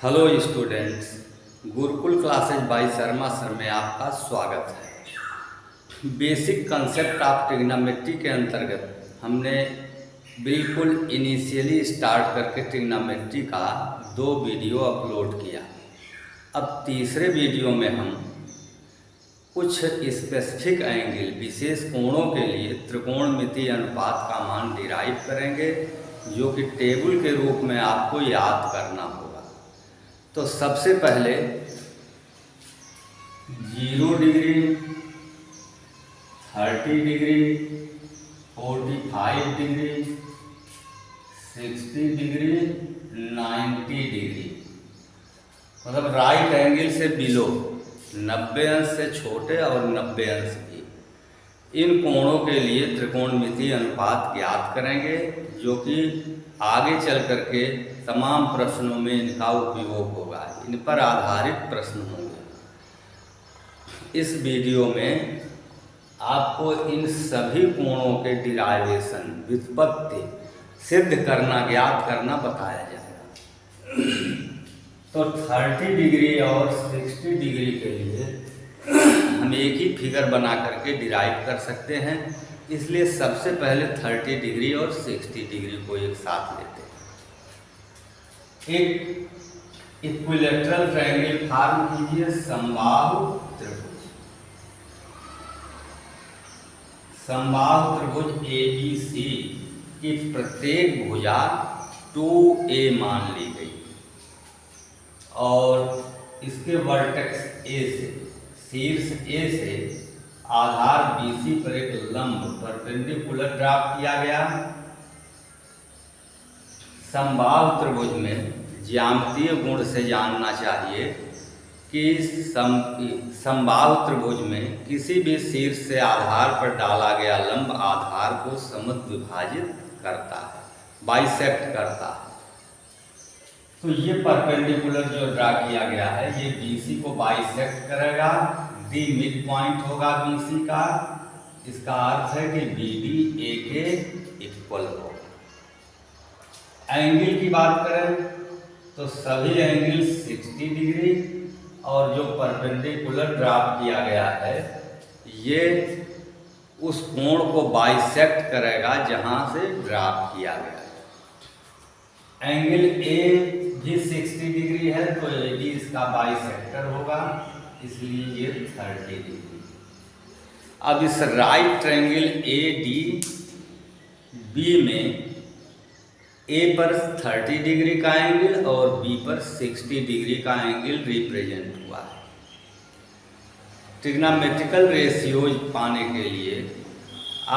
Hello students, Gurukul classes by Sharma sir में आपका स्वागत है। बेसिक कंसेप्ट ऑफ ट्रिग्नोमेट्री के अंतर्गत हमने बिल्कुल इनिशियली स्टार्ट करके ट्रिग्नोमेट्री का 2 वीडियो अपलोड किया। अब तीसरे वीडियो में हम कुछ स्पेसिफिक एंगल विशेष कोणों के लिए त्रिकोणमितीय अनुपात का मान डिराइव करेंगे, जो कि टेबल के रूप में आपको याद करना होगा। तो सबसे पहले 0 degree, 30 degree, 45 degree, 60 degree, 90 degree, मतलब राइट एंगल से बिलो 90 अंश से छोटे और 90 अंश की, इन कोणों के लिए त्रिकोणमितीय अनुपात ज्ञात करेंगे, जो कि आगे चल करके तमाम प्रश्नों में इनका उपयोग होगा। इन पर आधारित प्रश्न होंगे। इस वीडियो में आपको इन सभी कोणों के डिराइवेशन, व्युत्पत्ति सिद्ध करना, ज्ञात करना बताया जाएगा। तो 30 डिग्री और 60 डिग्री के लिए हम एक ही फिगर बना करके डिराइव कर सकते हैं, इसलिए सबसे पहले 30 डिग्री और 60 डिग्री को एक साथ लेते हैं। एक इक्विलैटरल ट्रायंगल फॉर्म कीजिए, समबाहु त्रिभुज। समबाहु त्रिभुज ABC की प्रत्येक भुजा 2a मान ली गई और इसके वर्टेक्स A से, शीर्ष A से आधार BC पर एक लंब परपेंडिकुलर ड्रॉप किया गया। समबाहु त्रिभुज में ज्यामितीय गुण से जानना चाहिए कि समबाहु त्रिभुज में किसी भी शीर्ष से आधार पर डाला गया लंब आधार को समद्विभाजित करता है, बाइसेक्ट करता है। तो ये परपेंडिकुलर जो ड्रा किया गया है, ये BC को बाइसेक्ट करेगा। D मिड पॉइंट होगा BC का। इसका अर्थ है कि BD A के इक्वल होगा। एंगल की बात करें तो सभी एंगल 60 डिग्री और जो परपेंडिकुलर ड्रॉप किया गया है, ये उस कोण को बाइसेक्ट करेगा जहां से ड्रॉप किया गया है। एंगल A भी 60 डिग्री है, तो AD इसका बाइसेक्टर होगा, इसलिए ये 30 डिग्री। अब इस राइट ट्रायंगल ADB में A पर 30 डिग्री का एंगल और B पर 60 डिग्री का एंगल रिप्रेजेंट हुआ है। ट्रिग्नोमेट्रिकल रेशियोज पाने के लिए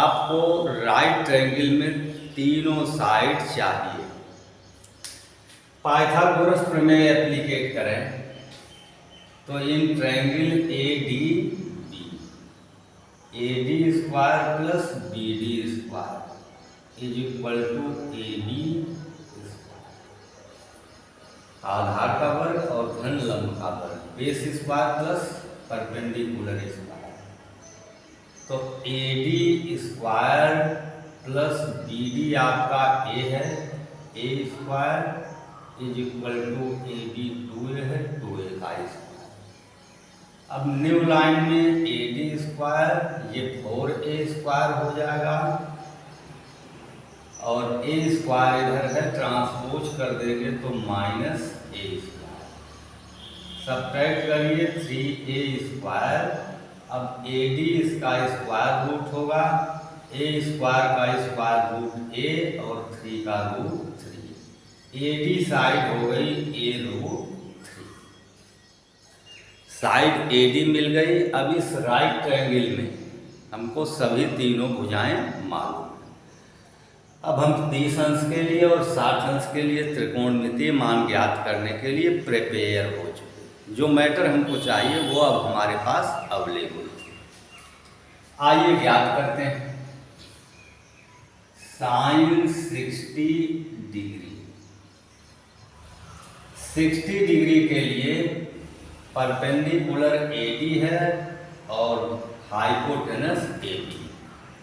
आपको राइट ट्रायंगल में तीनों साइड चाहिए। पाइथागोरस प्रमेय एप्लीकेट करें तो in triangle AD square plus BD square is equal to AB आधार का वर्ग और घन लंब का वर्ग, base square plus perpendicular square. तो AD स्क्वायर प्लस BD आपका A है, A square is equal to AB 2A है, 2A का स्क्वायर। अब न्यू लाइन में AD स्क्वायर, ये 4A स्क्वायर हो जाएगा और A स्क्वायर इधर है, ट्रांसपोज कर देंगे तो माइनस A स्क्वायर। सब्ट्रैक्ट करिए 3A स्क्वायर। अब AD इसका स्क्वायर रूट होगा, A स्क्वायर का स्क्वायर रूट A और 3 का रूट 3। AD साइड हो गई A रूट 3, साइड AD मिल गई। अब इस राइट ट्रायंगल में हमको सभी तीनों भुजाएं मालूम। अब हम 30 अंश के लिए और 60 अंश के लिए त्रिकोणमितीय मान ज्ञात करने के लिए प्रिपेयर हो चुके। जो मैटर हमको चाहिए वो अब हमारे पास अवेलेबल है। आइए ज्ञात करते हैं। साइन 60 डिग्री, 60 डिग्री के लिए परपेंडिकुलर AD है और हाइपोटेनस AB।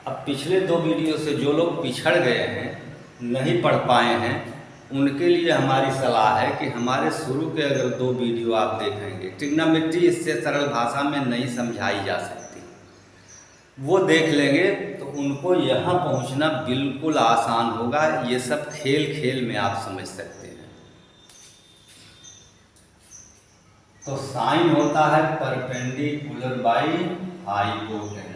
अब पिछले 2 वीडियो से जो लोग पिछड़ गए हैं, नहीं पढ़ पाए हैं, उनके लिए हमारी सलाह है कि हमारे शुरू के अगर 2 वीडियो आप देखेंगे, ट्रिग्नोमेट्री इससे सरल भाषा में नहीं समझाई जा सकती, वो देख लेंगे तो उनको यहाँ पहुँचना बिल्कुल आसान होगा। ये सब खेल खेल में आप समझ सकते हैं। तो साइन होता है परपेंडिकुलर बाई हाइपोटेनस,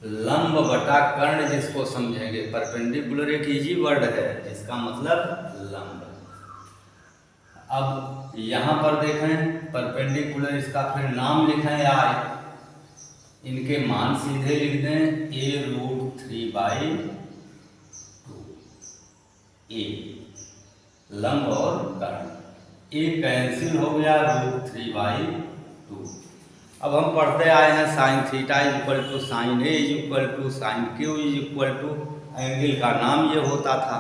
लंब बटा कर्ण जिसको समझेंगे। परपेंडिकुलर एक इजी वर्ड है जिसका मतलब लंब। अब यहाँ पर देखें परपेंडिकुलर, इसका फिर नाम लिखें आई, इनके मान सीधे लिख दें a√3/2 a, लंब और कर्ण। a कैंसिल हो गया √3/2। अब हम पढ़ते आए हैं sine theta is equal to sine A is equal to sine Q is equal to, angle का नाम ये होता था।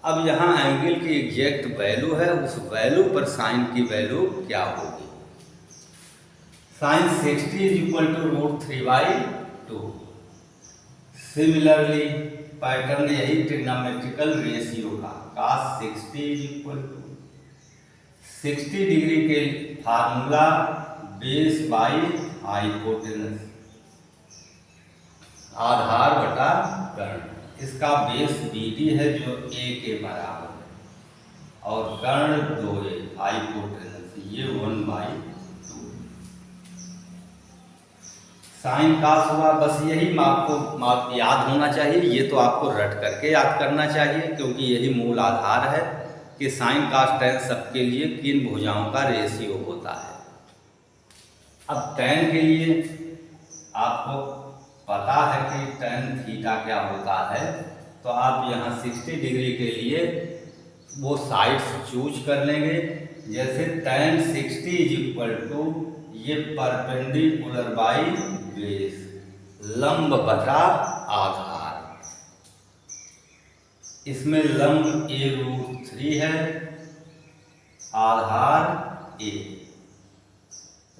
अब यहाँ एंगल की एग्जैक्ट वैल्यू है, उस वैल्यू पर साइन की वैल्यू क्या होगी। Sine 60 is equal to √3/2। Similarly pattern यही ट्रिग्नोमेट्रिकल रेशियो का, cos 60 is equal to 60 degree के फार्मूला बेस बाई हाइपोटेनस, आधार बटा कर्ण। इसका बेस BD है जो A के बराबर है और कर्ण 2A, हाइपोटेनस ये 1/2। साइन कास हुआ, बस यही आपको याद होना चाहिए। ये तो आपको रट करके याद करना चाहिए क्योंकि यही मूल आधार है कि साइन कास टेन सबके लिए किन भुजाओं का रेशियो होता है। अब टेन के लिए आपको पता है कि टेन थीटा क्या होता है, तो आप यहाँ 60 डिग्री के लिए वो साइड्स चूज कर लेंगे। जैसे टेन 60 इज इक्वल टू ये परपेंडिकुलर बाई बेस, लंब बटा आधार। इसमें लंब a√3 है, आधार a,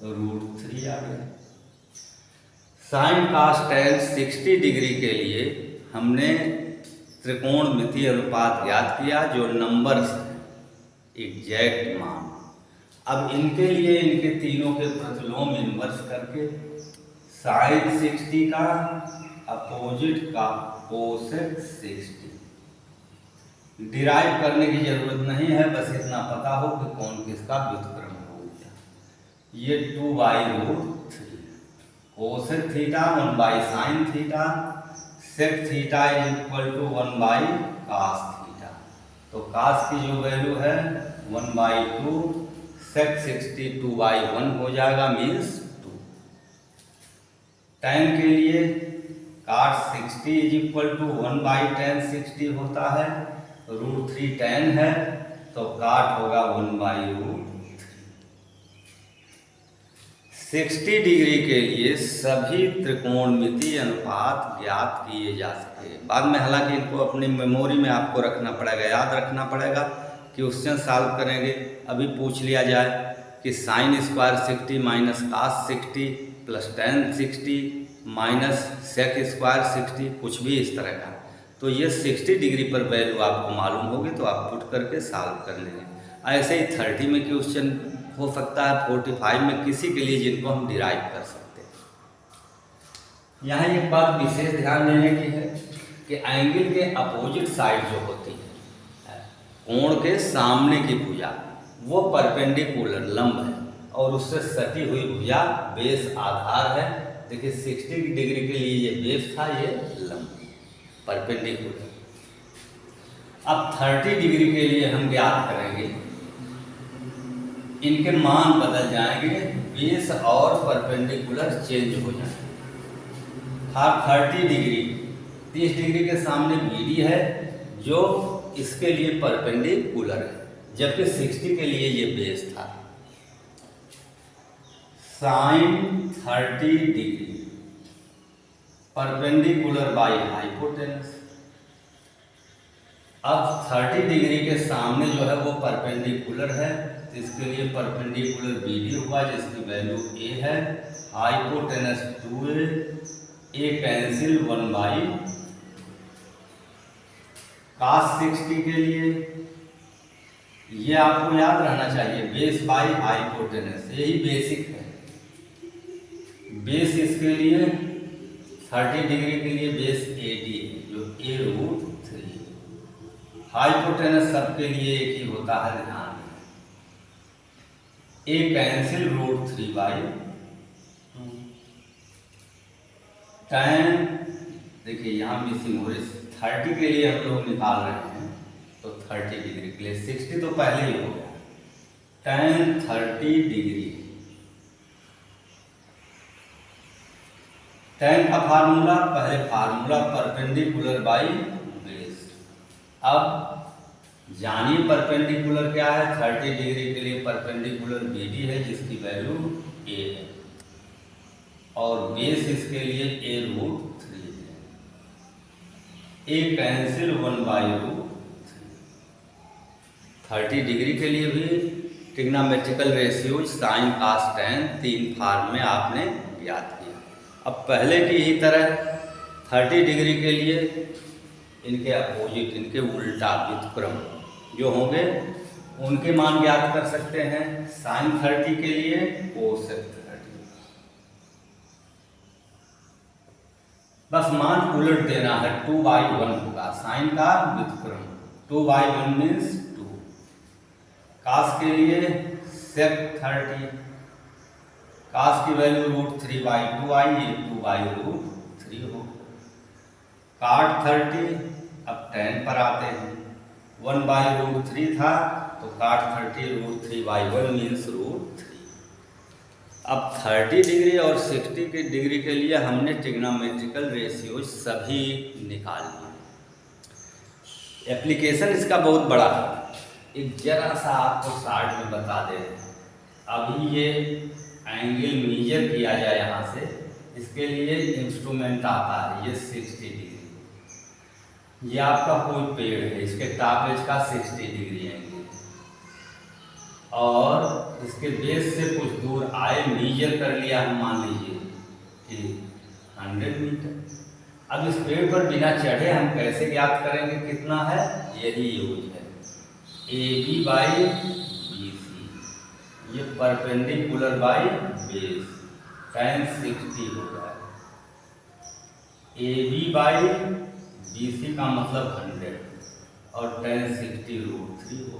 √3 आ गया। साइन कास टेन 60 डिग्री के लिए हमने त्रिकोणमितीय अनुपात याद किया जो नंबर्स है, एग्जैक्ट मान। अब इनके लिए इनके तीनों के प्रतिलोम इन्वर्स करके साइन 60 का अपोजिट का कोसेक 60 डिराइव करने की जरूरत नहीं है, बस इतना पता हो कि कौन किसका व्युत्क्रम हो गया। ये 2/√3 cosec theta 1/sin theta, sec theta is equal to 1/cos theta. तो cos की जो वैल्यू है 1/2, सेक 60 2/1 हो जाएगा, मीन्स 2। tan के लिए cos 60 is equal to 1/tan 60 होता है, √3 tan है तो काट होगा 1/√3। 60 डिग्री के लिए सभी त्रिकोणमितीय अनुपात ज्ञात किए जा सके। बाद में हालांकि इनको अपनी मेमोरी में आपको रखना पड़ेगा, याद रखना पड़ेगा, क्वेश्चन सॉल्व करेंगे। अभी पूछ लिया जाए कि sine square 60 minus cos 60 plus tan 60 minus sec square 60, कुछ भी इस तरह का, तो ये 60 डिग्री पर वैल्यू आपको मालूम होगी तो आप पुट करके सॉल्व कर लेंगे। ऐसे ही 30 में क्वेश्चन हो सकता है, 45 में, किसी के लिए जिनको हम डिराइव कर सकते हैं। यहाँ एक बात विशेष ध्यान देने की है कि एंगल के अपोजिट साइड जो होती है, कोण के सामने की भुजा, वो परपेंडिकुलर लंब है और उससे सटी हुई भुजा बेस आधार है। देखिए 60 डिग्री के लिए ये बेस था, ये लंब परपेंडिकुलर। अब 30 डिग्री के लिए हम ज्ञात करेंगे, इनके मान बदल जाएंगे, बेस और परपेंडिकुलर चेंज हो जाएंगे। 30 डिग्री 30 डिग्री के सामने BD है जो इसके लिए परपेंडिकुलर है, जबकि 60 के लिए ये बेस था। Sine 30 degree perpendicular by hypotenuse. अब 30 डिग्री के सामने जो है वो परपेंडिकुलर है, तो इसके लिए परपेंडिकुलर BD हुआ जिसकी वैल्यू A है, hypotenuse 2A, A cancel 1/cos cos 60 के लिए ये आपको याद रहना चाहिए, बेस बाई हाइपोटेनस, यही बेसिक है। बेस इसके लिए 30 डिग्री के लिए बेस AD है, जो A√3। हाइपोटेनस सबके लिए एक ही होता है, ध्यान में। A cancel √3/2। tan, देखिए यहाँ मिसिंग हो रही, 30 के लिए हम लोग निकाल रहे हैं, तो 30 डिग्री के लिए 60 तो पहले ही हो गया। tan 30 डिग्री, tan का फार्मूला, पहले फार्मूला परपेंडिकुलर बाई बेस। अब जानिए परपेंडिकुलर क्या है। 30 डिग्री के लिए परपेंडिकुलर BD है, जिसकी वैल्यू A है, और बेस इसके लिए A√3 है। A cancel 1/√3। 30 डिग्री के लिए भी trigonometrical ratios sine cos tan 3 form में आपने ज्ञात किया। अब पहले की ही तरह 30 डिग्री के लिए इनके अपोजिट, इनके उल्टा व्युत्क्रम जो होंगे उनके मान ज्ञात कर सकते हैं। साइन 30 के लिए कोसेक 30, बस मान उलट देना है, 2/1 होगा साइन का व्युत्क्रम, 2/1 मीन्स 2। कास के लिए सेक 30, कास की वैल्यू √3/2 आई, ये 2/√3 हो। काट 30, अब tan पर आते हैं, 1/√3 था तो काट 30 √3/1 मीन्स √3। अब 30 डिग्री और 60 की डिग्री के लिए हमने ट्रिग्नोमेट्रिकल रेशियोज सभी निकाल लिए। एप्लीकेशन इसका बहुत बड़ा है, एक जरा सा आपको शार्ट में बता दे। अभी ये एंगल मेजर किया जाए यहाँ से, इसके लिए इंस्ट्रूमेंट आता है, ये 60 डिग्री। ये आपका कोई पेड़ है, इसके टॉप एज का 60 डिग्री एंगल, और इसके बेस से कुछ दूर आए, मेजर कर लिया हम, मान लीजिए कि 100 मीटर। अब इस पेड़ पर बिना चढ़े हम कैसे ज्ञात करेंगे कितना है, यही यूज है। AB/BC, ये परपेंडिकुलर बाई बेस, tan 60 होगा। AB/BC का मतलब 100 और tan 60 √3 हो।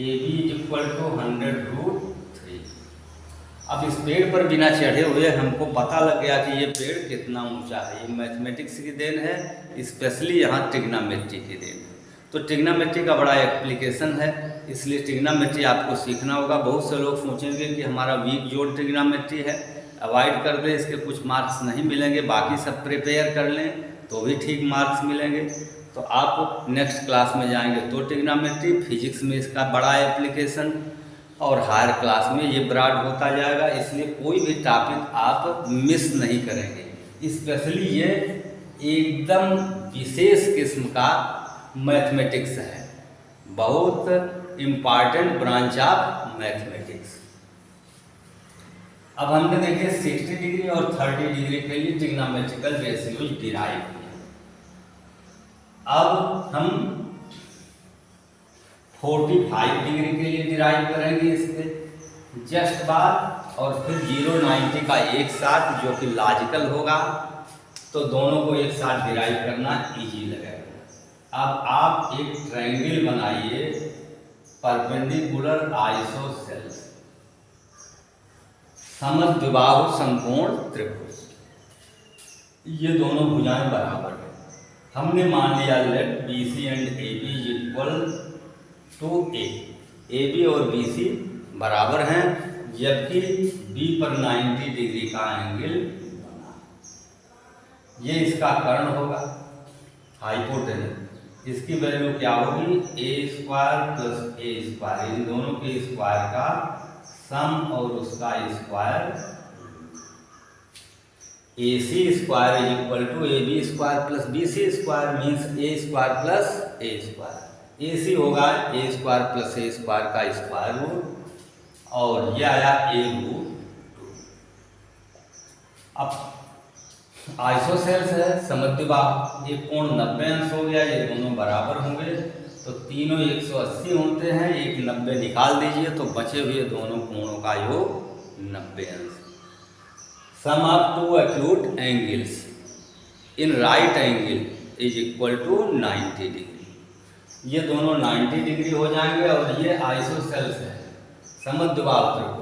AB = 100√3। अब इस पेड़ पर बिना चढ़े हुए हमको पता लग गया कि ये पेड़ कितना ऊंचा है। ये मैथमेटिक्स की देन है, स्पेशली यहाँ ट्रिग्नोमेट्री की देन है। तो ट्रिग्नोमेट्री का बड़ा एप्लीकेशन है, इसलिए ट्रिग्नोमेट्री आपको सीखना होगा। बहुत से लोग सोचेंगे कि हमारा वीक जोड़ ट्रिग्नोमेट्री है, अवॉइड कर दें, इसके कुछ मार्क्स नहीं मिलेंगे, बाकी सब प्रिपेयर कर लें तो भी ठीक मार्क्स मिलेंगे। तो आप नेक्स्ट क्लास में जाएंगे तो ट्रिग्नोमेट्री, फिजिक्स में इसका बड़ा एप्लीकेशन, और हायर क्लास में ये ब्रॉड होता जाएगा। इसलिए कोई भी टॉपिक आप मिस नहीं करेंगे। स्पेशली ये एकदम विशेष किस्म का मैथमेटिक्स है, बहुत इम्पॉर्टेंट ब्रांच ऑफ मैथमेटिक्स। अब हमने देखे 60 डिग्री और 30 डिग्री के लिए ट्रिग्नोमेट्रिकल रेशियोज डिराइव किए। अब हम 45 डिग्री के लिए डिराइव करेंगे इसके जस्ट बाद, और फिर 0 90 का एक साथ, जो कि लॉजिकल होगा, तो दोनों को एक साथ डिराइव करना इजी लगेगा। अब आप एक ट्रायंगल बनाइए, परपेंडिकुलर आइसोसेल्स, समद्विबाहु समकोण त्रिभुज, ये दोनों भुजाएं बराबर है। हमने मान लिया let BC and AB = A, AB और BC बराबर हैं, जबकि B पर 90 डिग्री का एंगल बना। ये इसका कर्ण होगा, हाइपोटेनस। इसकी वैल्यू क्या होगी, A² + A², इन दोनों के स्क्वायर का सम और उसका square. AC² = AB² + BC² means A² + A²। AC होगा A² + A² का स्क्वायर रूट, और यह आया A√2। अब आइसोसेल्स है समद्विबाहु, एक कोण 90 अंश हो गया, ये दोनों बराबर होंगे तो तीनों 180 होते हैं, एक 90 निकाल दीजिए तो बचे हुए दोनों कोणों का योग 90 अंश। Sum of two acute angles in right angle is equal to 90 degree. ये दोनों 90 डिग्री हो जाएंगे और ये आइसोसेल्स है समद्विबाहु त्रिभुज,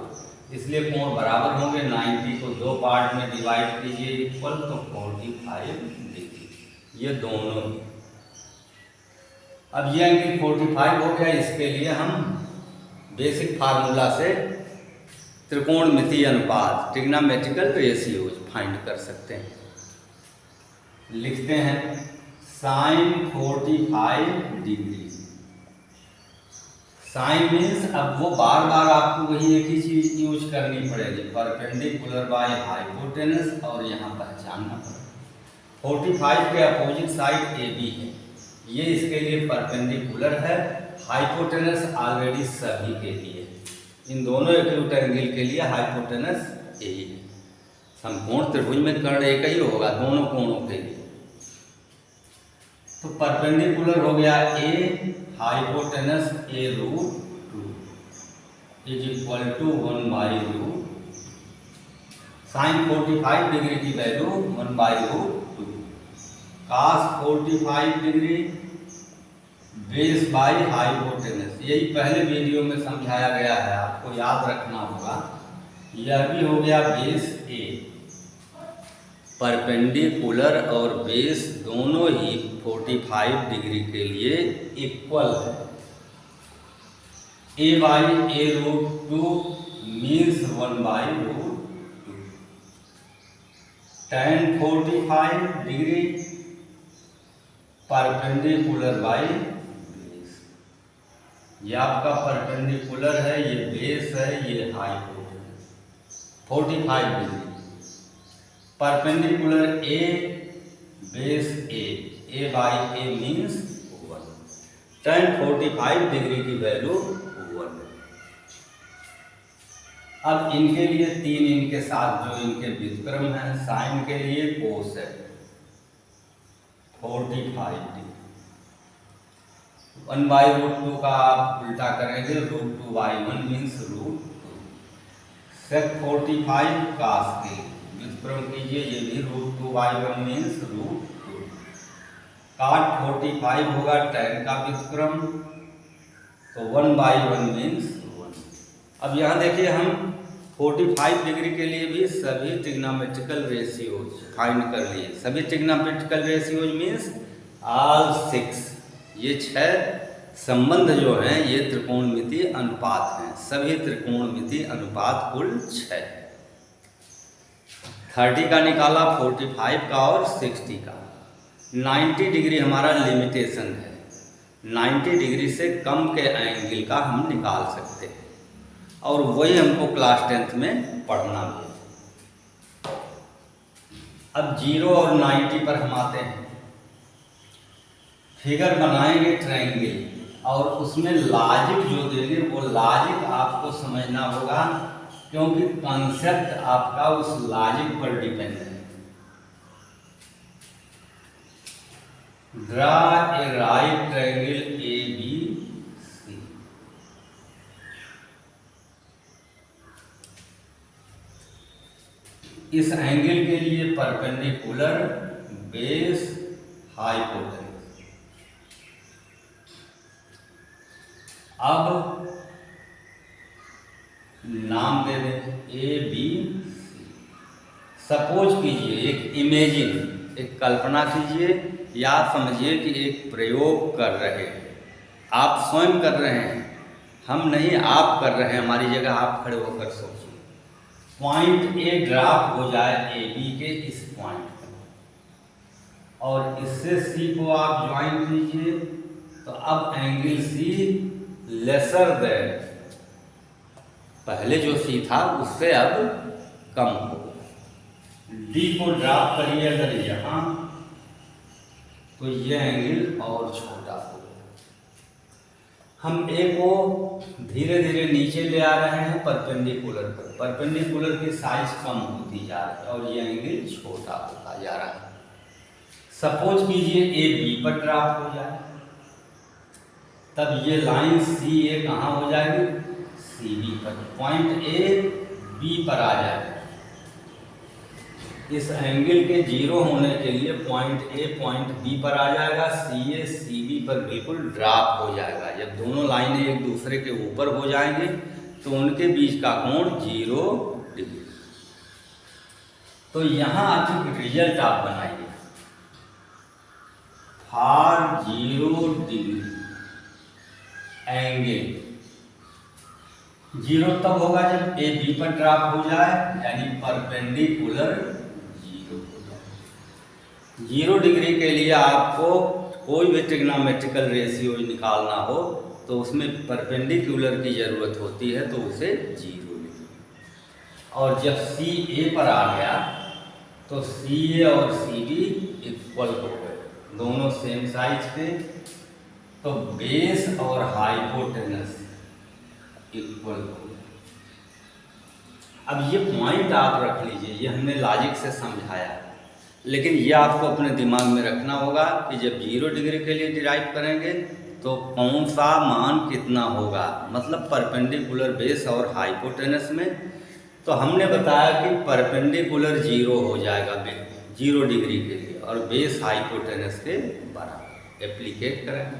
इसलिए कोण बराबर होंगे। 90 को दो पार्ट में डिवाइड कीजिए इक्वल तो 45 डिग्री, ये दोनों ही। अब ये एंगल 45 हो गया, इसके लिए हम बेसिक फार्मूला से त्रिकोणमितीय अनुपात ट्रिग्नोमेट्रिकल रेशियोज फाइंड कर सकते हैं। लिखते हैं साइन 45 डिग्री। साइन मीन्स अब वो बार बार आपको वही एक ही चीज यूज करनी पड़ेगी, परपेंडिकुलर बाय हाइपोटेनस, और यहाँ पहचानना पड़ेगा 45 के अपोजिट साइड ए बी है, ये इसके लिए परपेंडिकुलर है, हाइपोटेनस ऑलरेडी सभी के लिए, इन दोनों एक्यूट एंगल के लिए हाइपोटेनस ए है। समकोण त्रिभुज में कर्ण एक ही होगा दोनों कोणों के लिए, तो परपेंडिकुलर हो गया A, hypotenuse A root 2 is equal to 1/√। Sine 45 degree की value 1/√2, cos 45 degree base by hypotenuse, यही पहले वीडियो में समझाया गया है, आपको याद रखना होगा। यह भी हो गया बेस ए, परपेंडिकुलर और बेस दोनों ही 45 डिग्री के लिए इक्वल है। a/√2 means 1/√2। tan 45 degree perpendicular by base, ये आपका परपेंडिकुलर है, ये बेस है, ये hypotenuse 45 degree. Perpendicular A base A by A means 1, tan 45 degree की वैल्यू 1। अब इनके लिए तीन इनके साथ जो इनके व्युत्क्रम हैं, साइन के लिए कोस है 45 डिग्री, 1/√2 का आप उल्टा करेंगे √2/1 मीन्स √2, sec 45 कास के व्युत्क्रम कीजिए, ये भी √2/1 मीन्स √2, काट 45 होगा tan का व्युत्क्रम तो 1/1 मीन्स 1। अब यहाँ देखिए हम 45 डिग्री के लिए भी सभी ट्रिग्नोमेट्रिकल रेशियोज फाइंड कर लिए। सभी ट्रिग्नोमेट्रिकल रेशियोज मीन्स ऑल 6, ये 6 संबंध जो हैं ये त्रिकोणमितीय अनुपात हैं, सभी त्रिकोणमितीय अनुपात कुल 6। 30 का निकाला, 45 का और 60 का। 90 डिग्री हमारा लिमिटेशन है, 90 डिग्री से कम के एंगल का हम निकाल सकते हैं, और वही हमको क्लास 10th में पढ़ना भी है। अब 0 और 90 पर हम आते हैं, फिगर बनाएंगे ट्रायंगल, और उसमें लॉजिक जो देंगे वो लॉजिक आपको समझना होगा, क्योंकि कॉन्सेप्ट आपका उस लॉजिक पर डिपेंड है। Draw a right triangle ABC। इस एंगल के लिए परपेंडिकुलर बेस हाइपोटेनस। अब नाम दे दें ABC। सपोज कीजिए, एक इमेजिन, एक कल्पना कीजिए या समझिए कि एक प्रयोग कर रहे हैं, आप स्वयं कर रहे हैं, हम नहीं आप कर रहे हैं, हमारी जगह आप खड़े होकर सोचिए। पॉइंट ए ड्रॉप हो जाए AB के इस पॉइंट पर, और इससे C को आप ज्वाइन कीजिए, तो अब एंगल C लेसर देन, पहले जो C था उससे अब कम हो। D को ड्रॉप करिए अगर यहाँ, तो ये एंगल और छोटा हो। हम ए को धीरे धीरे नीचे ले आ रहे हैं परपेंडिकुलर पर। परपेंडिकुलर की साइज कम होती जा रही है और ये एंगल छोटा होता जा रहा है। सपोज कीजिए ए बी पर ड्राफ्ट हो जाए, तब ये लाइन सी ए कहाँ हो जाएगी, सी बी पर। पॉइंट ए बी पर आ जाएगा। इस एंगल के जीरो होने के लिए पॉइंट ए पॉइंट बी पर आ जाएगा, सी ए सी बी पर बिल्कुल ड्रॉप हो जाएगा। जब दोनों लाइनें एक दूसरे के ऊपर हो जाएंगे तो उनके बीच का कोण 0 डिग्री। तो यहाँ आज रिजल्ट आप बनाइए, फॉर 0 डिग्री एंगल 0 तब होगा जब ए बी पर ड्रॉप हो जाए, यानी परपेंडिकुलर 0 डिग्री के लिए आपको कोई भी ट्रिग्नोमेट्रिकल रेशियो निकालना हो तो उसमें परपेंडिकुलर की ज़रूरत होती है, तो उसे 0 लिखिए। और जब सी ए पर आ गया तो सी ए और सी बी इक्वल हो गए, दोनों सेम साइज के, तो बेस और हाइपोटेनस इक्वल हो गए। अब ये पॉइंट आप रख लीजिए, ये हमने लॉजिक से समझाया, लेकिन ये आपको अपने दिमाग में रखना होगा कि जब 0 डिग्री के लिए डिराइव करेंगे तो कौन सा मान कितना होगा, मतलब परपेंडिकुलर बेस और हाइपोटेनस में। तो हमने बताया कि परपेंडिकुलर 0 हो जाएगा 0 डिग्री के लिए और बेस हाइपोटेनस के बराबर। एप्लीकेट करेंगे,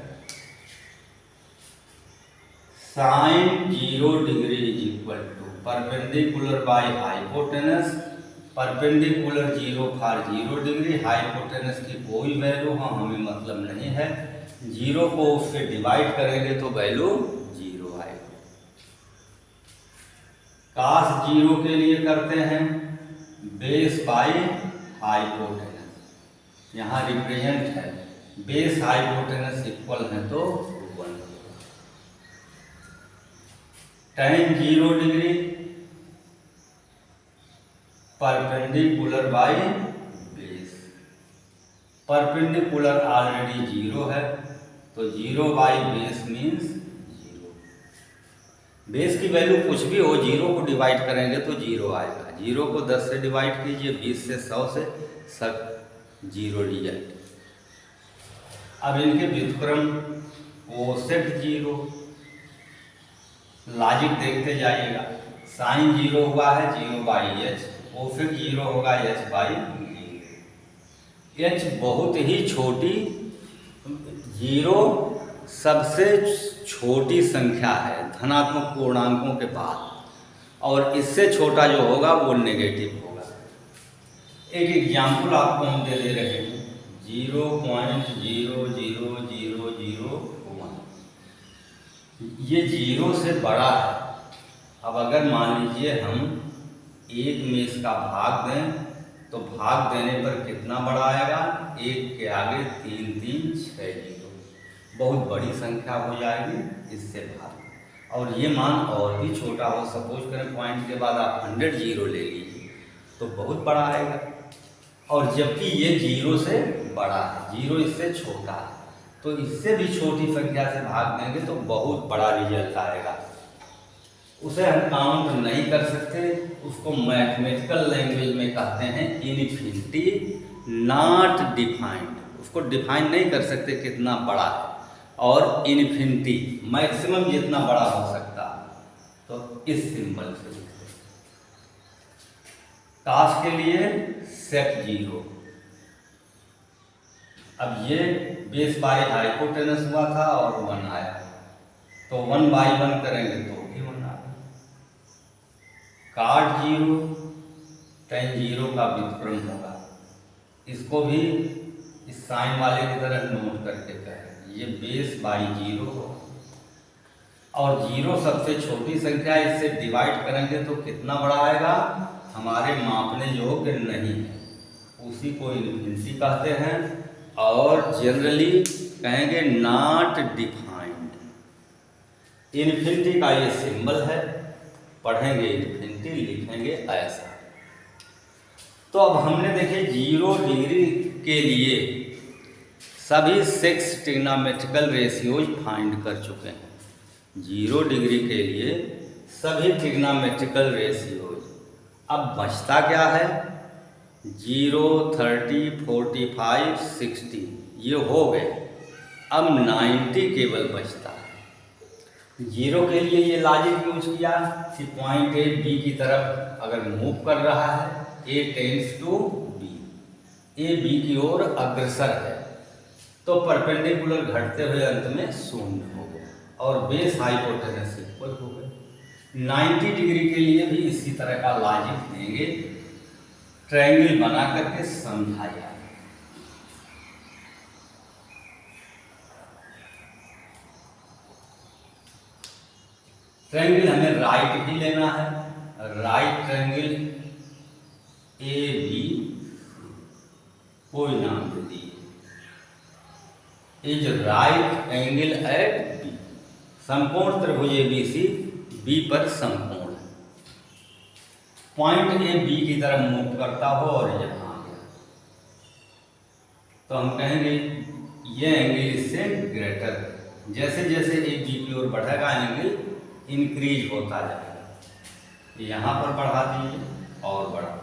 sine 0 degree is equal to perpendicular by hypotenuse. Perpendicular 0 for 0 degree, hypotenuse की कोई वैल्यू हमें मतलब नहीं है, 0 को उससे डिवाइड करेंगे तो वैल्यू 0 आएगी। cos 0 के लिए करते हैं बेस बाय हाइपोटेनस, यहाँ रिप्रेजेंट है बेस हाइपोटेनस इक्वल है तो 1। tan 0 degree perpendicular by base, perpendicular already 0 है तो 0 बाय बेस मीन्स 0। बेस की वैल्यू कुछ भी हो, 0 को डिवाइड करेंगे तो 0 आएगा। 0 को 10 से डिवाइड कीजिए, 20 से 100 से, सब 0 रिजल्ट। अब इनके व्युत्क्रम कोसेक 0, लॉजिक देखते जाइएगा। साइन 0 हुआ है 0 बाई एच, कोसेक 0 होगा h बाई h। बहुत ही छोटी, 0 सबसे छोटी संख्या है धनात्मक पूर्णांकों के बाद, और इससे छोटा जो होगा वो नेगेटिव होगा। एक एग्जाम्पल आपको हम दे रहे हैं, 0.00001, ये 0 से बड़ा है। अब अगर मान लीजिए हम 1 में इसका भाग दें तो भाग देने पर कितना बड़ा आएगा, 1 के आगे 3 3 6 0, बहुत बड़ी संख्या हो जाएगी इससे भाग। और ये मान और भी छोटा हो, सपोज करें पॉइंट के बाद आप 100 0 ले लीजिए तो बहुत बड़ा आएगा। और जबकि ये 0 से बड़ा है, 0 इससे छोटा है, तो इससे भी छोटी संख्या से भाग देंगे तो बहुत बड़ा रिजल्ट आएगा। उसे हम काउंट नहीं कर सकते, उसको मैथमेटिकल लैंग्वेज में कहते हैं इनफिनिटी नॉट डिफाइंड। उसको डिफाइन नहीं कर सकते कितना बड़ा है, और इनफिनिटी मैक्सिमम जितना बड़ा हो सकता है, तो इस सिंबल से लिखते हैं। काश के लिए सेक 0। अब ये बेस बाय हाइपोटेनस हुआ था और 1 आया, तो 1 बाई 1 करेंगे तो भी 1 आएगा। cot 0 tan 0 का व्युत्क्रम होगा, इसको भी इस साइन वाले की तरह नोट करके करें, ये बेस बाई 0 होगा। और 0 सबसे छोटी संख्या, इससे डिवाइड करेंगे तो कितना बड़ा आएगा, हमारे मापने योग्य नहीं है, उसी को इनफिनिटी कहते हैं। और जनरली कहेंगे नॉट डिफाइंड। इनफिनिटी का ये सिंबल है, पढ़ेंगे इनफिनिटी, लिखेंगे ऐसा। तो अब हमने देखे 0 डिग्री के लिए सभी 6 ट्रिग्नोमेट्रिकल रेशियोज फाइंड कर चुके हैं। 0 डिग्री के लिए सभी ट्रिग्नोमेट्रिकल रेशियोज। अब बचता क्या है? 0, 30, 45, 60 ये हो गए। अब 90 केवल बचता है। 0 के लिए ये लॉजिक यूज किया कि पॉइंट ए बी की तरफ अगर मूव कर रहा है, A tends to B, A B की ओर अग्रसर है, तो परपेंडिकुलर घटते हुए अंत में शून्य हो गया और बेस हाइपोटेनस इक्वल हो गया। 90 डिग्री के लिए भी इसी तरह का लॉजिक देंगे, ट्रायंगल बना करके समझाया। ट्रायंगल हमें राइट भी लेना है, राइट ट्रायंगल ए बी कोई नाम दे दिए, is right angle at B. समकोण त्रिभुज एबीसी बी पर समकोण है। पॉइंट ए बी की तरफ मूव करता हो और यहाँ आ गया, तो हम कहेंगे ये एंगल इससे ग्रेटर है। जैसे जैसे ए बी की ओर बढ़ेगा एंगल इंक्रीज होता जाएगा। यहाँ पर बढ़ा दीजिए और बढ़ा,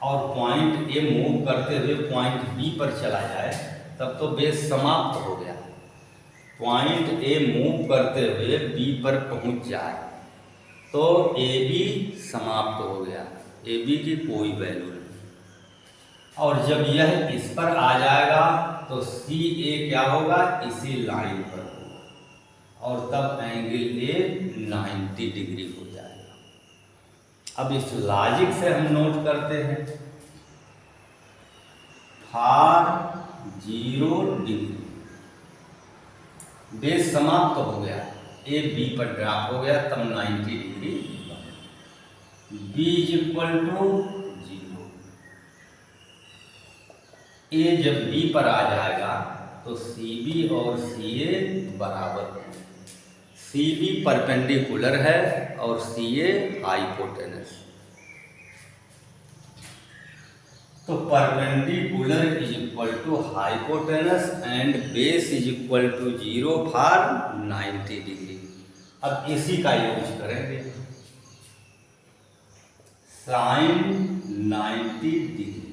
और पॉइंट ए मूव करते हुए पॉइंट बी पर चला जाए तब तो बेस समाप्त हो गया। पॉइंट ए मूव करते हुए बी पर पहुंच जाए तो ए बी समाप्त हो गया, ए बी की कोई वैल्यू नहीं। और जब यह इस पर आ जाएगा तो सी ए क्या होगा? इसी लाइन पर होगा और तब एंगल ए 90 डिग्री हो जाएगा। अब इस लॉजिक से हम नोट करते हैं, फॉर 0 डिग्री बेस समाप्त हो गया, ए बी पर ड्रॉप हो गया, तब 90 degree B is equal to 0। A जब बी पर आ जाएगा तो सी बी और सी ए बराबर है। सी बी परपेंडिकुलर है और सी ए हाइपोटेनस। तो perpendicular is equal to hypotenuse and base is equal to 0 for 90 degree. अब इसी का यूज करेंगे, sine 90 degree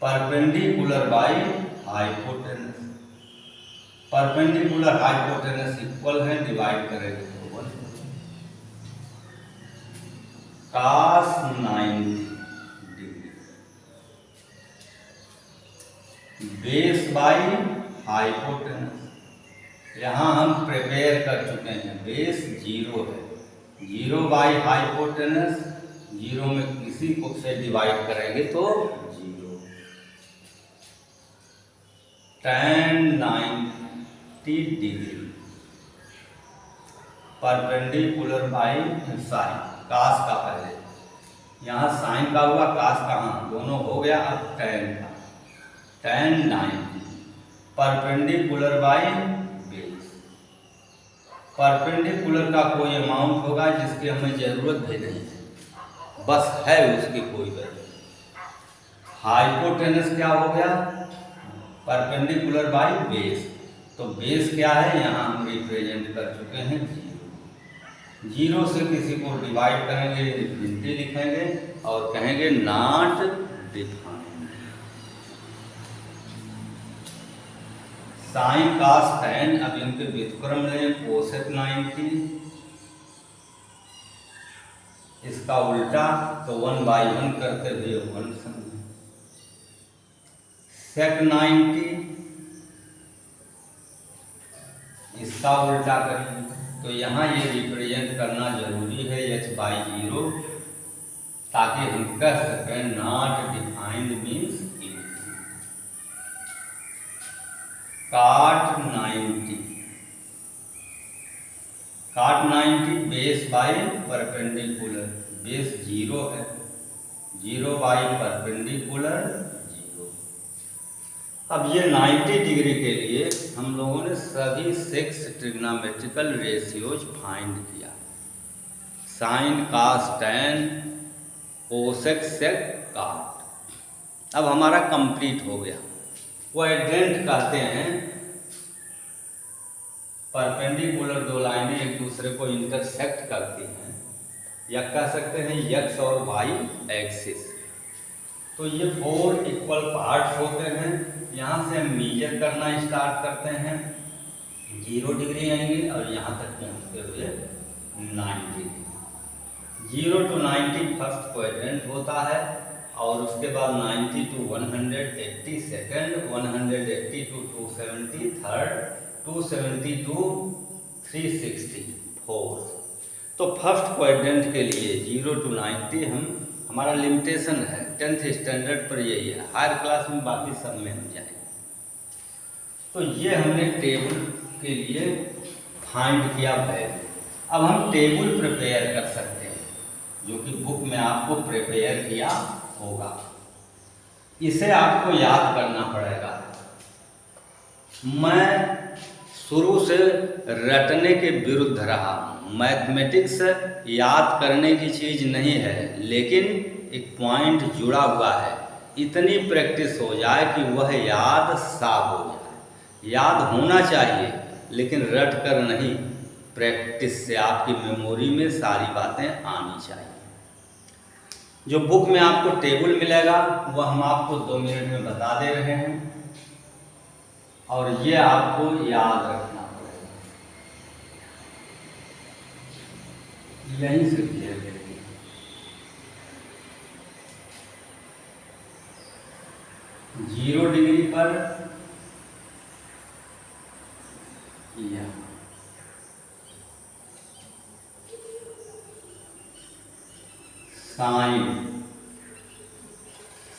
perpendicular by hypotenuse. Perpendicular hypotenuse equal है, डिवाइड करेंगे तो 1 cos 90 degree base by hypotenuse. यहाँ हम प्रिपेयर कर चुके हैं, बेस 0 है, 0 बाई हाइपोटेनस, 0 में किसी को से डिवाइड करेंगे तो 0। tan 90 degree perpendicular by sine, cos का पहले, यहाँ साइन का हुआ, कास का, हाँ दोनों हो गया। अब tan का, tan 90 perpendicular by base. Perpendicular का कोई अमाउंट होगा जिसकी हमें जरूरत भी नहीं है, बस है उसकी कोई वैल्यू। हाइपोटेनस क्या हो गया? Perpendicular by base. तो बेस क्या है? यहाँ हम रिप्रेजेंट कर चुके हैं 0। 0 से किसी को डिवाइड करेंगे, गिनती लिखेंगे और कहेंगे not defined. Sine cos tan, अब इनके व्युत्क्रम लें, कोसेक 90, इसका उल्टा तो 1/1 करते हुए 1 समझे। सेक 90 इसका उल्टा करेंगे तो यहाँ ये रिप्रेजेंट करना जरूरी है h/0, ताकि हम कह सकें not defined means cot 90, cot 90 base by perpendicular, base 0 है, 0 बाई परपेंडिकुलर 0। अब ये 90 डिग्री के लिए हम लोगों ने सभी 6 ट्रिग्नोमेट्रिकल रेशियोज फाइंड किया, साइन कास tan कोसेक सेक काट। अब हमारा कंप्लीट हो गया। क्वाड्रेंट कहते हैं परपेंडिकुलर दो लाइनें एक दूसरे को इंटरसेक्ट करती हैं, या कह सकते हैं एक्स और वाई एक्सिस। तो ये 4 इक्वल पार्ट्स होते हैं। यहाँ से हम मीजर करना स्टार्ट करते हैं 0 डिग्री एंगल और यहाँ तक पहुँचते हुए 90 डिग्री। 0 to 90 फर्स्ट क्वाड्रेंट होता है, और उसके बाद 90 to 180 second, 180 to 270 third, 270 to 360 fourth. तो फर्स्ट क्वाड्रेंट के लिए 0 to 90 हमारा लिमिटेशन है, 10th स्टैंडर्ड पर यही है। हायर क्लास में बाकी सब में हम जाएंगे। तो ये हमने टेबल के लिए फाइंड किया वैल्यू। अब हम टेबल प्रिपेयर कर सकते हैं, जो कि बुक में आपको प्रिपेयर किया होगा। इसे आपको याद करना पड़ेगा। मैं शुरू से रटने के विरुद्ध रहा हूँ। मैथमेटिक्स याद करने की चीज़ नहीं है, लेकिन एक पॉइंट जुड़ा हुआ है। इतनी प्रैक्टिस हो जाए कि वह याद साफ हो जाए। याद होना चाहिए, लेकिन रट कर नहीं, प्रैक्टिस से आपकी मेमोरी में सारी बातें आनी चाहिए। जो बुक में आपको टेबल मिलेगा वह हम आपको 2 मिनट में बता दे रहे हैं, और ये आपको याद रखना पड़ेगा। यहीं से क्लियर करेंगे। 0 डिग्री पर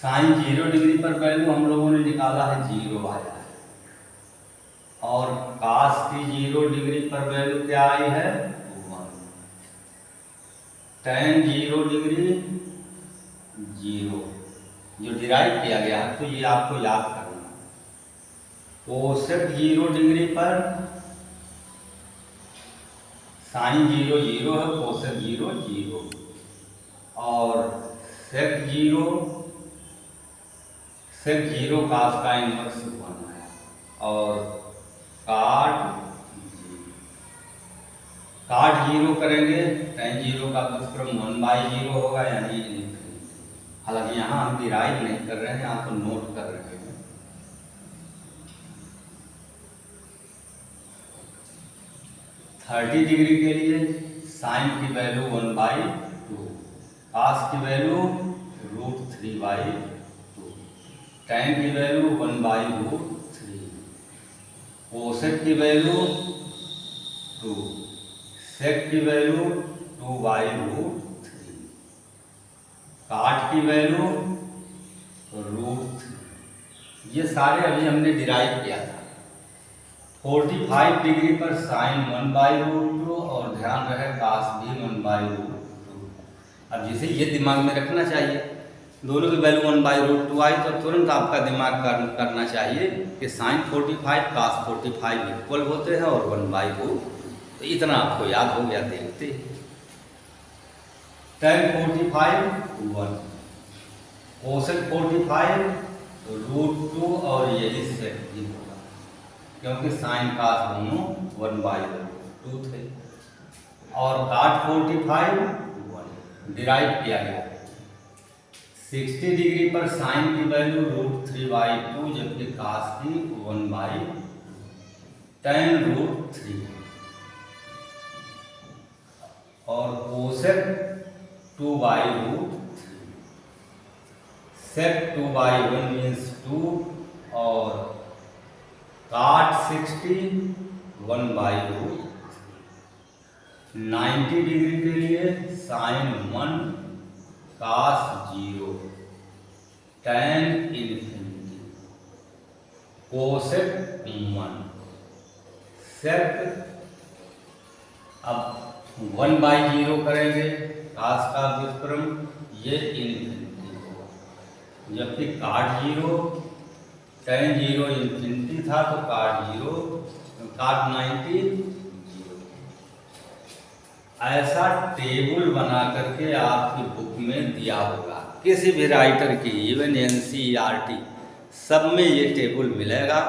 साइन 0 डिग्री पर वैल्यू हम लोगों ने निकाला है 0 आया है, और कास की 0 डिग्री पर वैल्यू क्या आई है 1। tan 0 डिग्री 0 जो डिराइव किया गया है, तो ये आपको याद करना। कोसेक 0 डिग्री पर साइन 0 0 है, कोसेक 0 0, और सेक 0 कास का इनवर्स 1 है, और काट 0 करेंगे tan 0 का व्युत्क्रम 1/0 होगा, यानी इन्फिनिटी। हालांकि यहाँ हम डिराइव नहीं कर रहे हैं, यहाँ तो नोट कर रहे हैं। थर्टी डिग्री के लिए साइन की वैल्यू 1/2, कास की वैल्यू √3/2, tan की वैल्यू 1/√3, कोसेक की वैल्यू 2, सेक की वैल्यू 2/√3, काट की वैल्यू √3। ये सारे अभी हमने डिराइव किया था। 45 डिग्री पर साइन 1/√2, और ध्यान रहे कास भी 1/√2। अब जिसे ये दिमाग में रखना चाहिए, दोनों की वैल्यू 1/√2 आई, तो तुरंत आपका दिमाग करना चाहिए कि साइन 45 कास 45 इक्वल होते हैं, और 1/√2। तो इतना आपको याद हो गया, देखते tan 45 1, कोसेक 45 √2, और यही सेक भी होगा, क्योंकि साइन कास दोनों 1/√2 थे, और काट 45 1 डिराइव किया गया। 60 डिग्री पर साइन की वैल्यू √3/2, जबकि कास की 1/2, tan √3, और कोसेक 2/√3, सेक 2/1 मीन्स 2, और काट 60 1/√3। 90 डिग्री के लिए साइन 1 कास 0, tan इन्फिनिटी, कोसेक 1, सेक अब 1/0 करेंगे, कास का व्युत्क्रम ये इन्फिनिटी होगा, जबकि काट 0 tan 0 इन्फिनिटी था, तो काट 0 काट 90 0। ऐसा टेबल बना करके आपकी बुक में दिया होगा, किसी भी राइटर की, इवन NCERT सब में ये टेबल मिलेगा।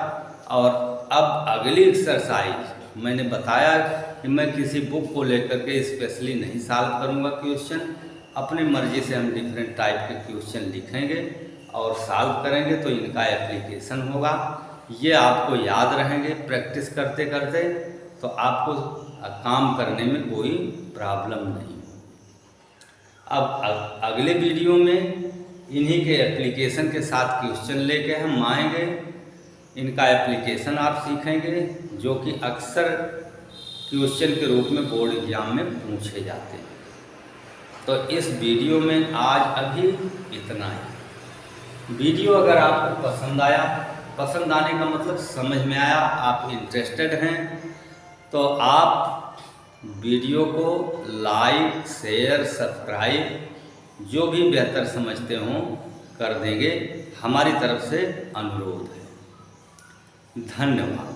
और अब अगली एक्सरसाइज मैंने बताया कि मैं किसी बुक को लेकर के स्पेशली नहीं सॉल्व करूँगा क्वेश्चन, अपनी मर्जी से हम डिफरेंट टाइप के क्वेश्चन लिखेंगे और सॉल्व करेंगे, तो इनका एप्लीकेशन होगा। ये आपको याद रहेंगे प्रैक्टिस करते करते, तो आपको काम करने में कोई प्रॉब्लम नहीं। अब अगले वीडियो में इन्हीं के एप्लीकेशन के साथ क्वेश्चन लेके हम आएंगे। इनका एप्लीकेशन आप सीखेंगे, जो कि अक्सर क्वेश्चन के रूप में बोर्ड एग्जाम में पूछे जाते हैं। तो इस वीडियो में आज अभी इतना ही। वीडियो अगर आपको पसंद आया, पसंद आने का मतलब समझ में आया, आप इंटरेस्टेड हैं, तो आप वीडियो को लाइक, शेयर, सब्सक्राइब जो भी बेहतर समझते हों कर देंगे। हमारी तरफ से अनुरोध है। धन्यवाद।